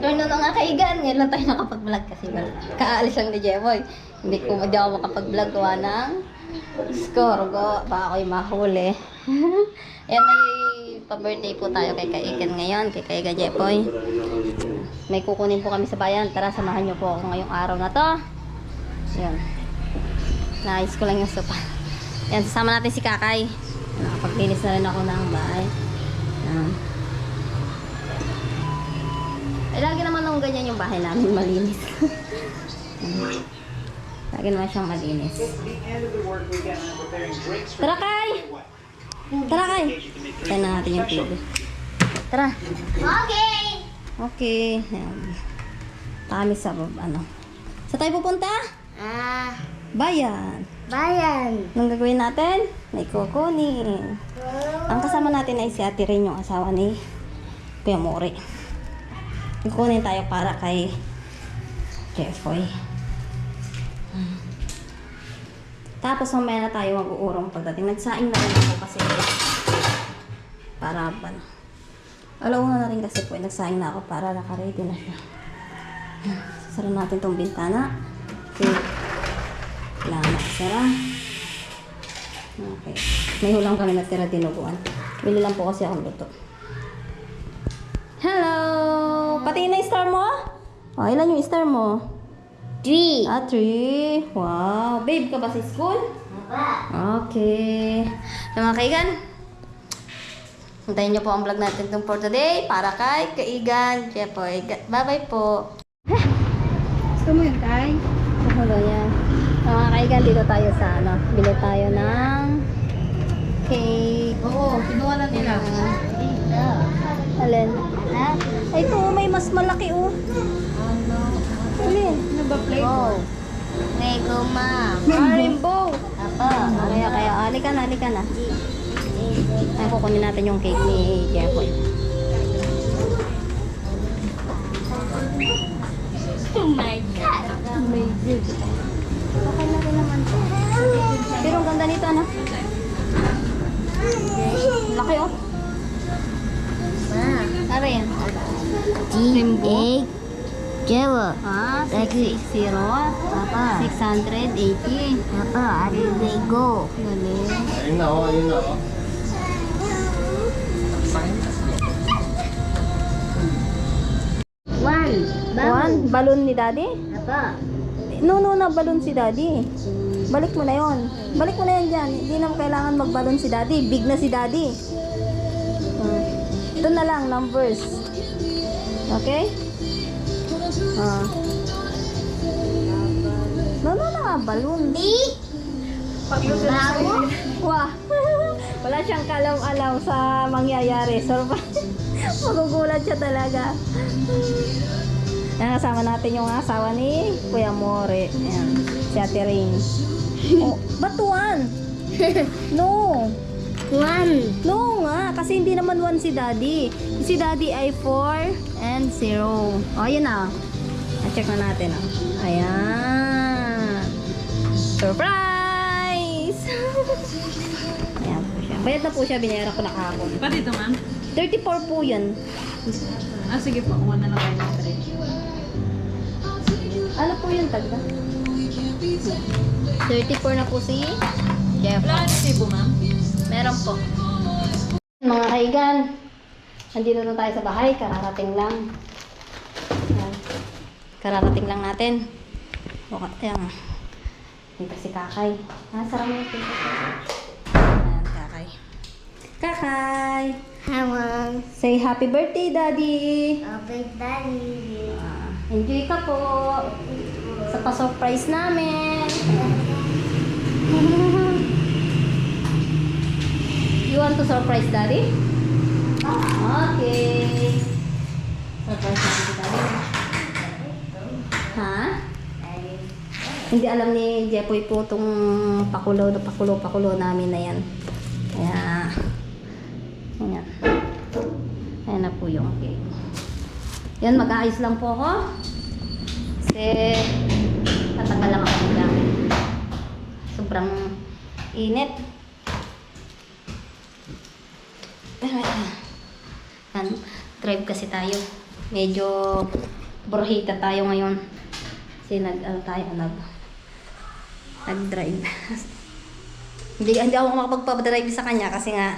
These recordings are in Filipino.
afternoon ng kaigan. Ngayon lang tayo nakapag-vlog kasi kaalis lang ni Jeboy. Hindi ako makapag-vlog gawa ng score. Baka ako'y mahuli. Ayan, may pa-birthday po tayo kay Kaigan ngayon. Kay Kaigan Jeboy. May kukunin po kami sa bayan. Tara, samahan niyo po ako ngayong araw na to. Ayan. Naayos ko lang yung sopa. Ayan, sasama natin si Kakay. Nakapaglinis na rin ako ng bahay. Ayan. Eh, lagi naman nung ganyan yung bahay namin, malinis. Lagi naman siyang malinis. Tara, Kay! Tara, Kay! Tayo na natin yung TV. Tara. Okay. Okay. Ayan. Kami sa, ano. Saan tayo pupunta? Bayan. Bayan. Anong gagawin natin? May kukunin. Ang kasama natin ay si Ate Rin, yung asawa ni Kuya Mori. Kukunin tayo para kay Jeffoy. Tapos mamaya na tayo mag-uurong pagdating. Nagsaing na rin ako kasi para ba na. Alauna na rin kasi po. Nagsaing na ako para naka-ready na siya. Sasara natin tong bintana. Okay. Lama. Sara. Okay. May hulang kami natira dinuguan. Bili lang po kasi akong luto. Hello! Pati na yung star mo? Oh, ilan yung star mo? 3. 3. Wow. Babe ka ba sa school? Okay. So, mga kaigan, hintayin niyo po ang vlog natin itong for today para kay Kaigan Jeffoy. Bye-bye po. Gusto mo yun, Tay? Hello yan. So, mga kaigan, dito tayo sa ano. Bili tayo ng cake. Oo, kinuha na nila. Alin? Ha? Ay, ito, may mas malaki, oh. Alin? Ano ba play? Wow. Lego, Ma. Rainbow. Apa? Kaya, halika na. Ay, kukunin natin yung cake ni Jeffoy. Oh my God. Oh my God. Okay na rin naman to. Pero ang ganda nito, ano? Laki, oh. Ano yan? Rainbow. Jewo. Ah, Lagi. 660. Apa? 680. Apa? Ari Lego. Galing. Ayun na, ayun na. One. Balon ni Daddy? Apa? No, na balon si Daddy. Balik mo na yon. Balik mo na yan dyan. Hindi na kailangan magbalon si Daddy. Big na si Daddy. Ito na lang, numbers. Okay? No, na balon. Bago? Wah. Wala siyang kalaw-alaw sa mangyayari. Surprise. Magugulat siya talaga. Yan, kasama natin yung asawa ni Kuya More. Ayan, si Ate Ring. Oh, ba't 1? No. 1. No nga, kasi hindi naman 1 si Daddy. Si Daddy ay 4 and 0. O, ayan na. Check na natin. Ayan. Surprise! Ayan po siya. Bayad na po siya, binayaran ko na kahapon. Pa dito, ma'am? 34 po yun. Ah, sige po. Kuha na lang kayo ng 3. Ano po yun, tagda? 34 na po si Jeff. Wala ka resibo, ma'am? Meron po. Mga kaigan, nandito na tayo sa bahay. Kararating lang. Ayan. Kararating lang natin. Ayan. Dito si Kakay. Sarap mo yung pinto. Ayan, Kakay. Kakay! Hamang. Say happy birthday, Daddy! Happy Daddy. Enjoy ka po sa pa-surprise namin. You want to surprise Daddy? Okay. Surprise natin si Daddy. Ha? Hindi alam ni Jeffoy po itong pakulo namin na yan. Kaya, ayan. Ayan na po yung cake. Yan, mag-aayos lang po ako. Kasi, tatagal lang ako ng gamit. Sobrang init. Pero, yan. Drive kasi tayo. Medyo burhita tayo ngayon. Kasi nag-drive. hindi ako makapagpa-drive sa kanya kasi nga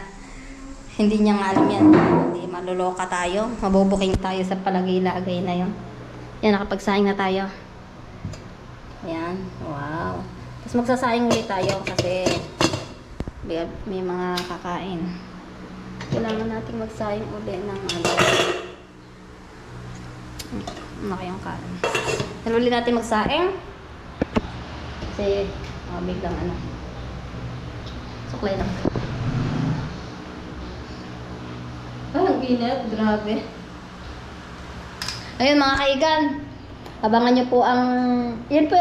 hindi niya nga alam yan. Hindi maluloka tayo. Mabubuking tayo sa palagay-lagay na yun. Yan, nakapagsaing na tayo. Ayan. Wow. Tapos magsasaing ulit tayo kasi may mga kakain. Kailangan natin magsaing ulit ng ano kayang kain. Ulit natin magsaing. Kasi biglang suklay lang. Ay, ang init. Grabe. Ayun mga kaigan. Abangan nyo po ang... Yun po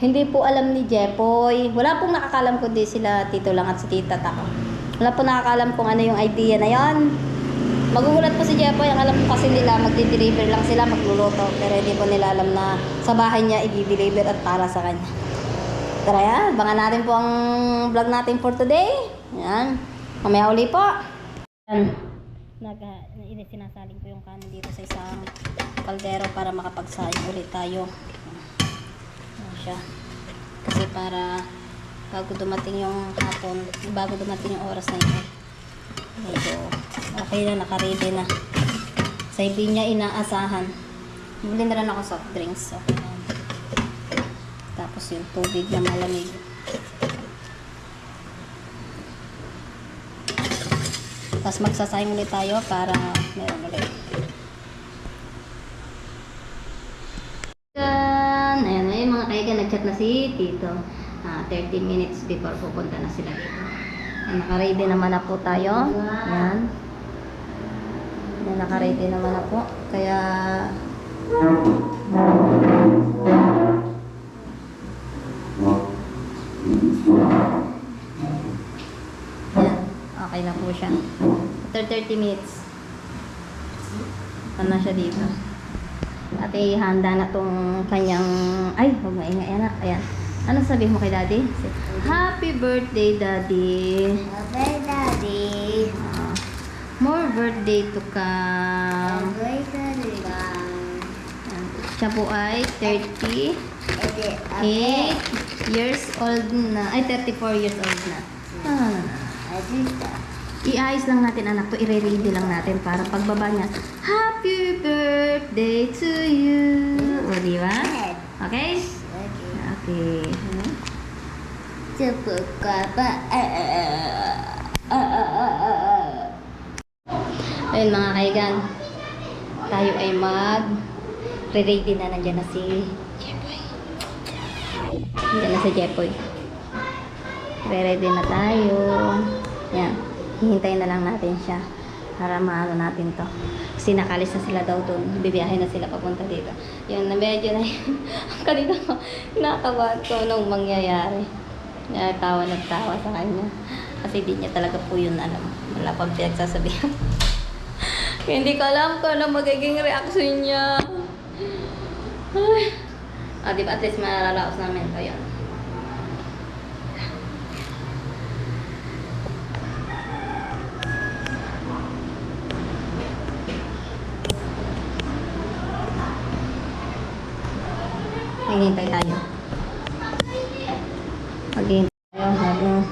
hindi po alam ni Jepoy. Wala pong nakakalam kundi sila Tito lang at si Tita Tako. Wala pong nakakalam kung ano yung idea na yon. Magugulat po si Jepoy. Ang alam po kasi nila magdi-deliver lang sila, magluluto. Pero hindi po nila alam na sa bahay niya i-deliver at para sa kanya. Tara yan. Abangan natin po ang vlog natin for today. Yan. Mamaya uli po. Yan. Sinasaling ko yung kanin dito sa isang kaldero para makapagsaing ulit tayo. Ayan siya. Kasi para bago dumating yung hapon, bago dumating yung oras na yun, medyo okay na, nakaready na. Sa hindi niya inaasahan. Bili na rin ako soft drinks. Okay na. Tapos yung tubig na malamig. Tapos magsasayang ulit tayo para meron ulit. Ayan, mga kaigan, nag-chat na si Tito. 30 minutes before pupunta na sila dito. Naka-ready naman na po tayo. Ayan. Naka-ready naman na po. Kaya... okay na po siya. After 30 minutes, na siya dito. At handa na tong kanyang... Ay, huwag maingay anak. Ayan. Ano sabihin mo kay Daddy? Happy birthday, Daddy. Happy Daddy. More birthday to come. Siya po ay 38 years old na. Ay, 34 years old na. I-ayos lang natin anak to, i-ready lang natin para pagbaba niya, happy birthday to you. O, di ba? Okay? Okay. Ayun mga kaigan, tayo ay re-ready na. Nandiyan na si Jepoy. Nandiyan na si Jepoy. Re-ready na tayo. Yan. Hihintayin na lang natin siya para maano natin to. Kasi nakalis na sila daw doon. Bibiyahe na sila papunta dito. Yun, medyo na yun. Kanina ko, kinakabahan ko nung mangyayari. Tawa sa kanya. Kasi di niya talaga po yun alam. Wala pang pinagsasabihan. Hindi ko alam kung ano magiging reaction niya. Diba at least malalaos namin ito yun. Maghihintay tayo. Maghihintay tayo habang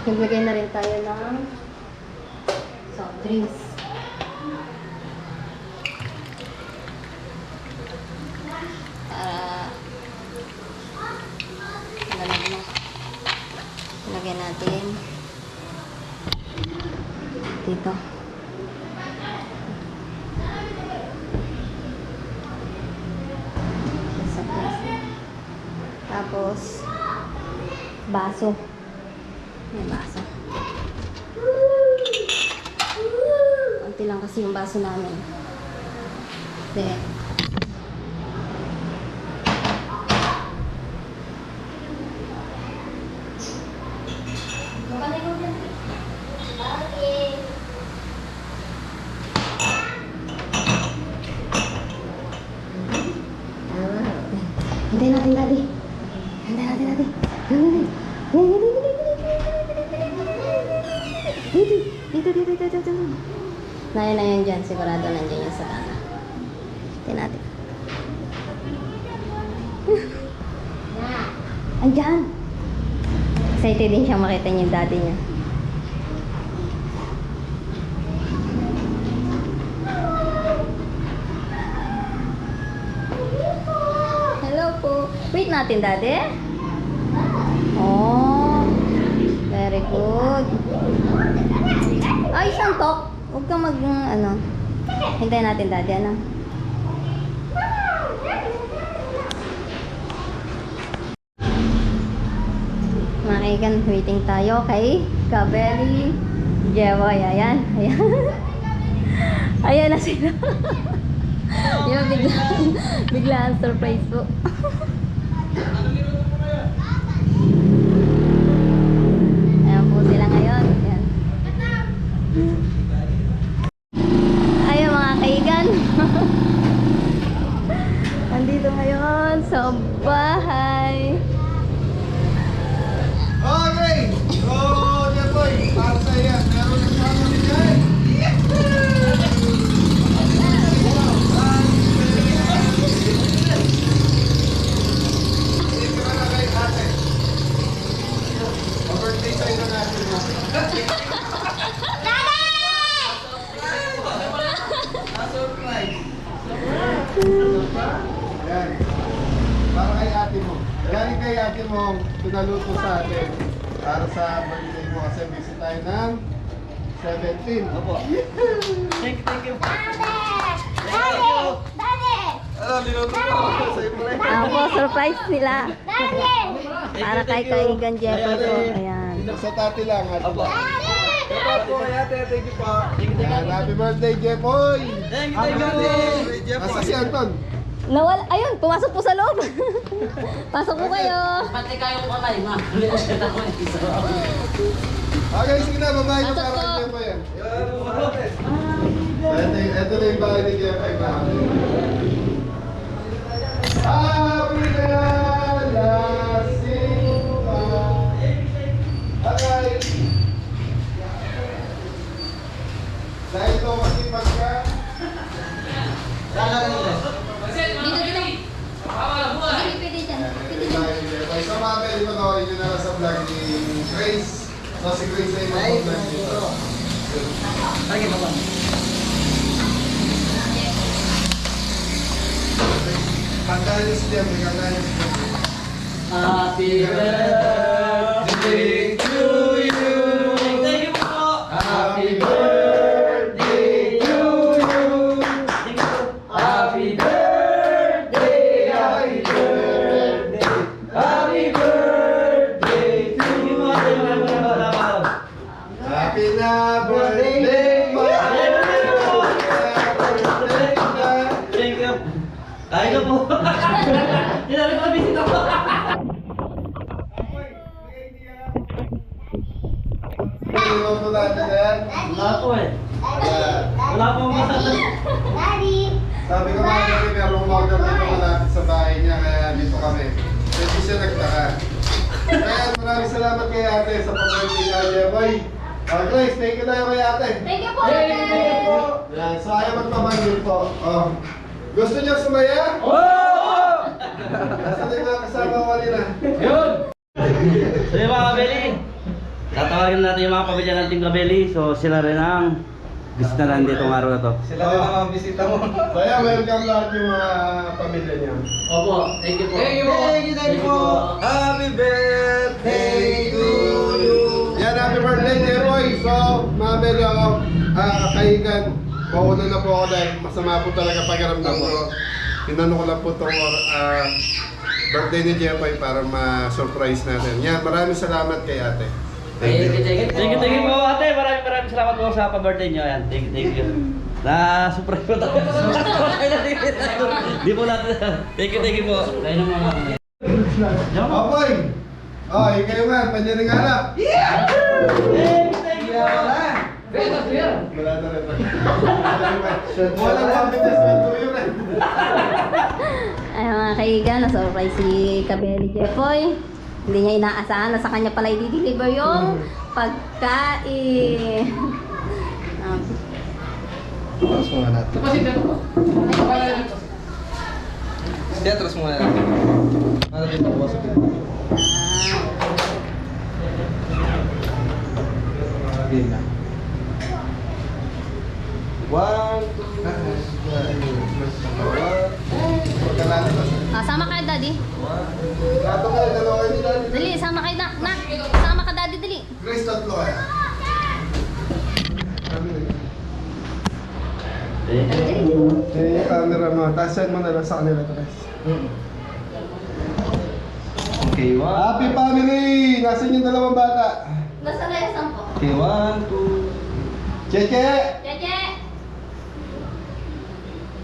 naglagay na rin tayo ng soft drinks. Para lagyan natin dito. Tapos, baso. May baso. Konti lang kasi yung baso namin. Then, hintayin natin, Daddy. Hintayin natin, Daddy. Dito. Na yun dyan. Sigurado nandiyan yung Savannah. Tingnan natin. Andyan! Excited din siyang makita niya yung daddy niya. Hello po. Wait natin, daddy. Oh, very good. Ay, santok. Huwag kang ano. Hintayin natin, daddy, ano. Mga kaigan, waiting tayo kay Kabeli Jewoy. Ayan, ayan. Ayan na sila. Yung biglaan surprise po. Ayan po sila ngayon. Ayan. Ayan mga kaigan. Nandito ngayon sa bahay. Okay! So, Jepoy, para sa iyan, meron ng family dyan. Sige ka na kay ate. Pa-birthday sa'yo na natin mo. Surprise! Yan. Para kay ate mo. Galing kay ate mo, pinaluto sa atin para sa birthday mo kasi busy tayo ng 17. Opo. Thank you. Niluto ko sa iyo pala. Ako po, surprise nila. Para kay kaigan Jewoy po. Ayan. Sa tati lang. Opo. Opo, ate. Thank you po. Happy birthday, Jepoy. Thank you. Nasa si Anton. Nawala, ayun, pumasok po sa loob. Pasok po kayo. Pati kayong kamay, ma. Okay, sige na, babae ko Pasok para po. kay Jepoy yan. Ito na yung bahay ni Jepoy. Happy Nalasima. Okay. Dahil ito masipag ka. Dito, dito. Sige, pwede dyan. Pwede dyan. So mga pwede panoorin nyo na lang sa vlog ni Grace. So si Grace ay mag-vlog dito. Kantahan nyo si Jeffrey, kantahan nyo si Jeffrey. Happy birthday to you. Thank you po. Happy birthday to you. Happy birthday. Happy birthday. Happy birthday to you. Happy na birthday, Happy birthday. Thank you. Kain na po. Tinali ko na bisita ko. Pinuto natin na yan. Wala po eh. Ayan. Wala po masala. Sabi ko mga kasi merong order dito malapit sa bahay niya, kaya dito kami. Hindi siya nagtaka. Kaya maraming salamat kay ate sa pag-birthday niya, Jepoy. Grace, thank you tayo kay ate. Thank you po, ate. Yan, so ayaw magpamangin po. Gusto niyo sumaya? Nasa na yung mga kasama ko kanina. Yun! So yung mga kabeli, tatawagin natin yung mga pamilya ng Team Kabeli. So sila rin ang gusto na lang dito ng araw na to. Sila rin ang mga bisita mo. So ayan, welcome lahat yung mga pamilya niya. Opo, thank you po. Thank you po. Happy birthday to you. Yan, happy birthday, Jepoy. So, mga beli ako, kaigan, mauna na po ako dahil masama po talaga pakiramdam ko. Tinanong ko lang po itong birthday ni Jepoy para ma-surprise natin. Yan, maraming salamat kay ate. Thank you po ate. Maraming salamat po sa pa-birthday nyo. Yan, thank you. Na-surprise po tayo. Di po natin. Thank you po. Kaya naman mga Opoy! Oh, kayo nga, panyaring hanap. Thank you po. Wala na rin. Walang pampitas ng tuyo rin. Ay mga kaigan, na-surprise si Kabeli Jepoy. Hindi niya inaasahan na sa kanya pala i-deliver yung pagkain. Atras muna natin. Hindi, atras muna natin. Para dito po sa pinto. Game na. 1, 2, 3. Sama kayo, daddy. Gato kayo, dalawa kayo ni Daddy. Dali, sama kayo, nak. Sama ka, daddy, dali. Grace, tatlo kayo. Eh, camera mo. Tapos send mo na lang sa kanila to, guys. Okay, 1. Happy family! Nasaan yung dalawang bata? Nasa layasan po. Okay, 1, 2. Cheche! Cheche!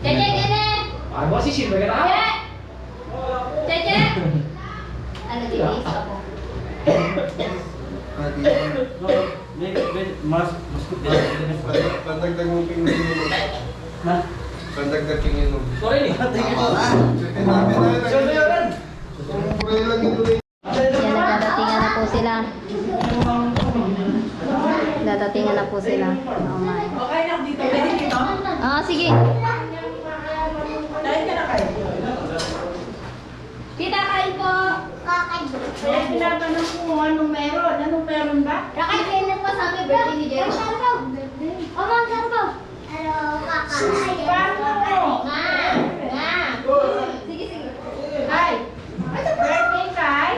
Cheche, gini! Cheche! Cheche! Ano, dinis ako? Mas Pandagdag mo pinginom. Na? Pandagdag pinginom. Sorry. Pray lang ito rin. Yan, nagdadatingan na po sila. Dadatingan na po sila. Oh my. Okay lang dito. Pwede dito? Sige. Kain ka na kayo. Tita, kain po. Kaya tinatanong ko kung anong meron. Anong meron ba? Kakain na po sa amin, birthday ni Jerry. Oh, ma'am, saan po? Sige, sige. Ay! Birthday kay?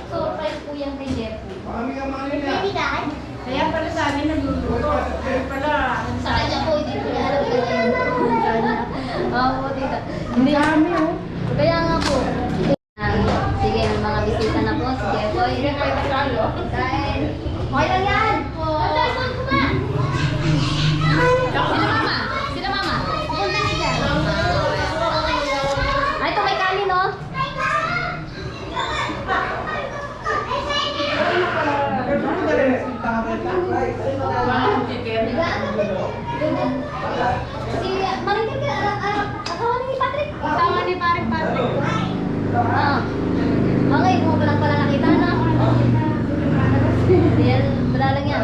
Surprise po yan kay Jeff. Kaya pala sa amin nagluluto. Kaya pala. Sa kanya po, hindi po niya alam kanya yun. Oo, tita. Ang dami oh. Kaya nga po. Sige, may mga bisita na po si Jeffoy. Kain. Okay lang yan. Sila mama. Sila mama. Punta na dyan. Ay, ito may kanin, no? Si Maringkar ka, asawa ni Patrick. Asawa ni Paring Patrick. Okay, kung lang pala nakita na. Yan, wala lang yan.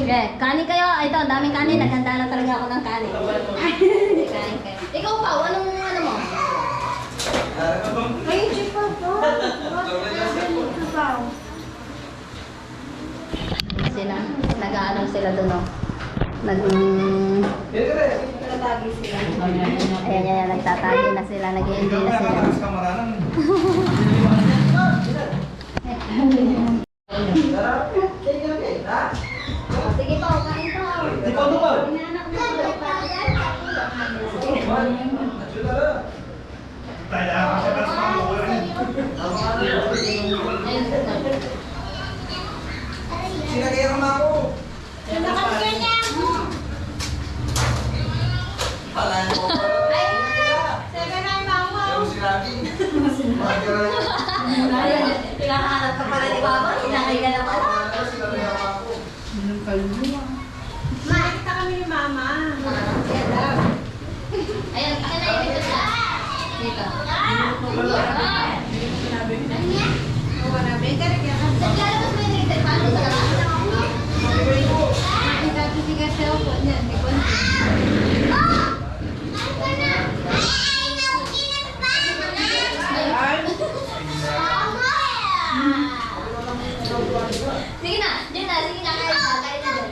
Okay, kanin kayo. Ito, ang daming kanin. Naghanda na talaga ako ng kanin. Kanin kayo. Ikaw pa, anong ano mo? Ay, chipa po. Sila, nag-aaral sila doon, no? Ayan, nagtatagi na sila, nag-i-enjoy na sila. Sige po, kain po. Di pa ba? Inanak mo po. Sinagayang ako. Pinakahanap ka pala ni Baba, sinakay ka na pala. Makikita kami ni Mama. Ayan, akin na yung dito siya. Dito. Wala, may karagyan. Naglalabas mo yung dito. Paano sa labas? Ikatigas siya po niya. Hindi ko na. Sige na, dyan na, sige na, kain na dyan.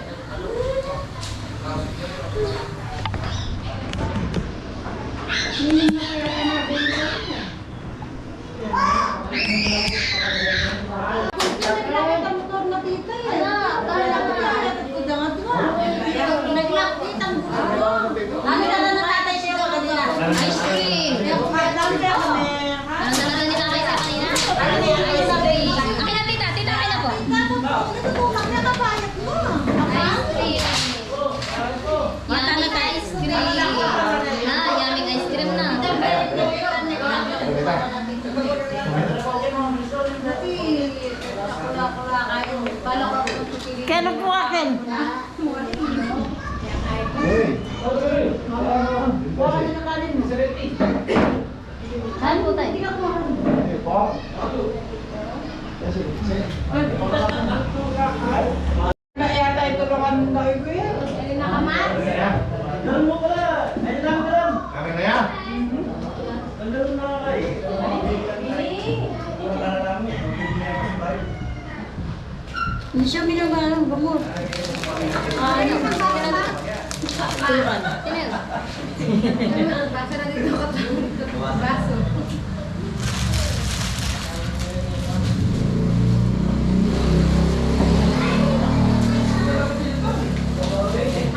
Motor na tita eh. Nag-lock dito ang gulo. Ano na lang natatay siya kanina? Ice cream. Ano na lang nila kayo sa kanina? Ice cream. Akin na tita, tita akin na po. Ice cream. Yummy ice cream. Yummy ice cream na. Kailan po akin? Hey! Saan po tayo? Hey, pa! Hindi siya binabalang gamot. Ano? Sino yun? Basa na dito ka. Baso.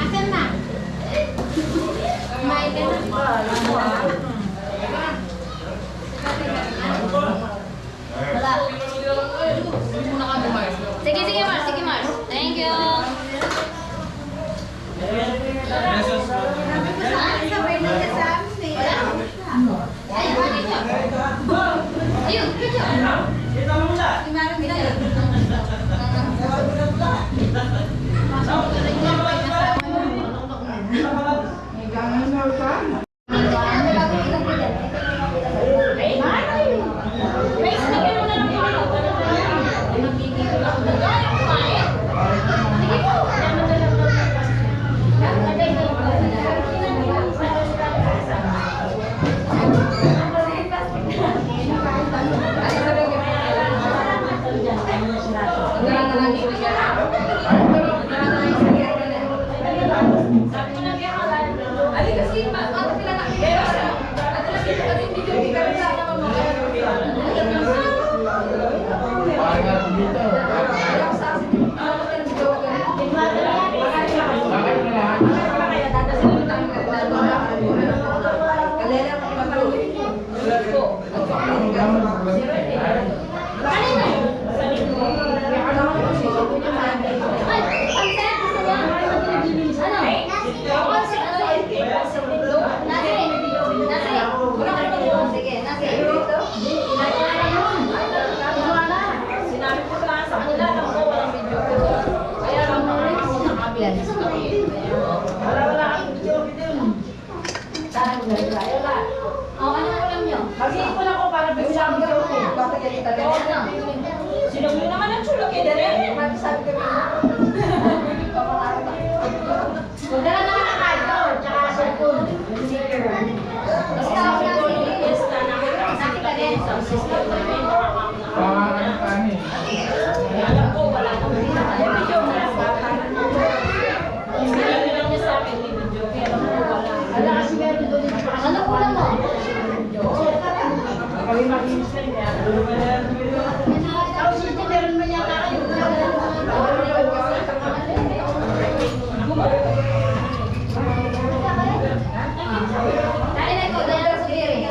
Asan na? Kumain ka na. Wala. Sige, sige Mars, sige Mars. Thank you. Ayun, video. Kita mo muna. Mag-iipon ako para bigyan ko. Sinuglo naman ang sulok eh, dali. Sabi ko dala naman ang cardo, tsaka cellphone. Alam ko, wala nang video. Sinabi niya sa akin, may video. Pero wala. Wala kasi meron doon. Ano kulang mo? Kami makinis na niya. Tapos ito, meron mo niya kayo. Dahil na ikaw, dahil sa diri.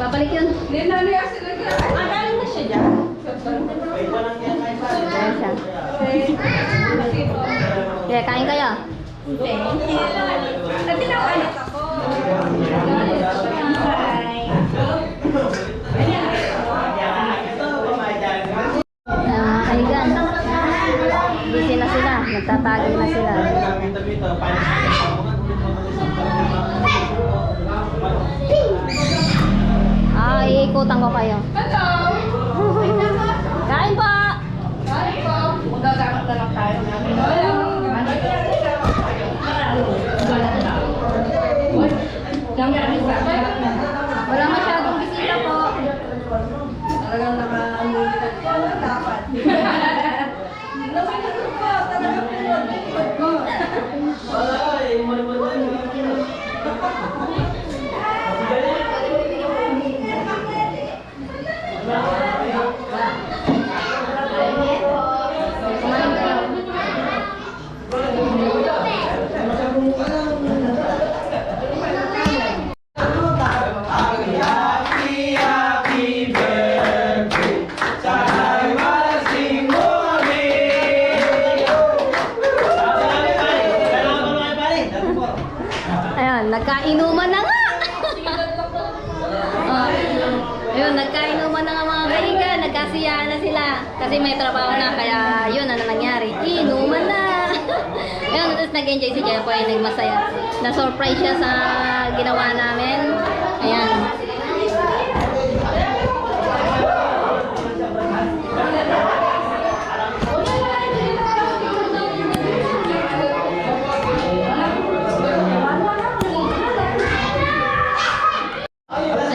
Papalik yun. Galing na siya dyan. Ayan siya. Kaya kain kayo. At tinawalit ako. Mga kaigan. Busy na sila. Nagtatagay na sila. Iikutan ko kayo. Kain po! Magagamit na lang tayo. Wala masyadong bisita po. Talagang naka-amulit ko na dapat. Kumain kayo. Ayan, nagkainuman na nga! Oh, ayun, nagkainuman na nga mga kaigan, nagkasiyahan na sila. Kasi may trabaho na, kaya yun, ano nangyari? Inuman na! Ayun, tapos nag-enjoy si Jepoy, nagmasaya. Na-surprise siya sa ginawa namin. Ayan.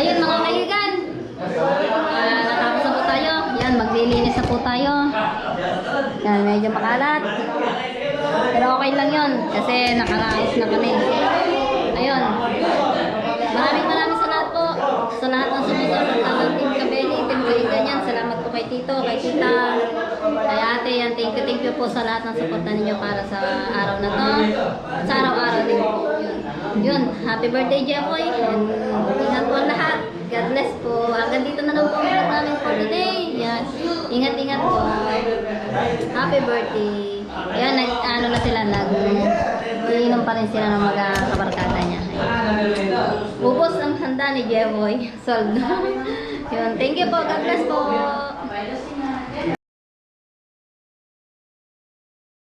Ayun mga kaibigan, natapos na po tayo. Yan, maglilinis na po tayo. Yan, medyo makalat. Pero okay lang yun, kasi nakaraos na kami. Ayun. Maraming salamat po sa lahat ng sumusunod ng Team Kabeli, Team Kaigan yan. Salamat po kay Tito, kay Tita, kay Ate. Yan, thank you po sa lahat ng suporta ninyo para sa araw na to. Sa araw-araw din po. Yun, happy birthday Jepoy. And ingat po ang lahat. God bless po. Hanggang dito na lang po ang vlog namin for today. Yan. Ingat-ingat po. Happy birthday. Yan, ano na sila, iinom pa rin sila ng mga kabarkada niya. Ubos ang handa ni Jepoy. Sold. Yun, thank you po. God bless po.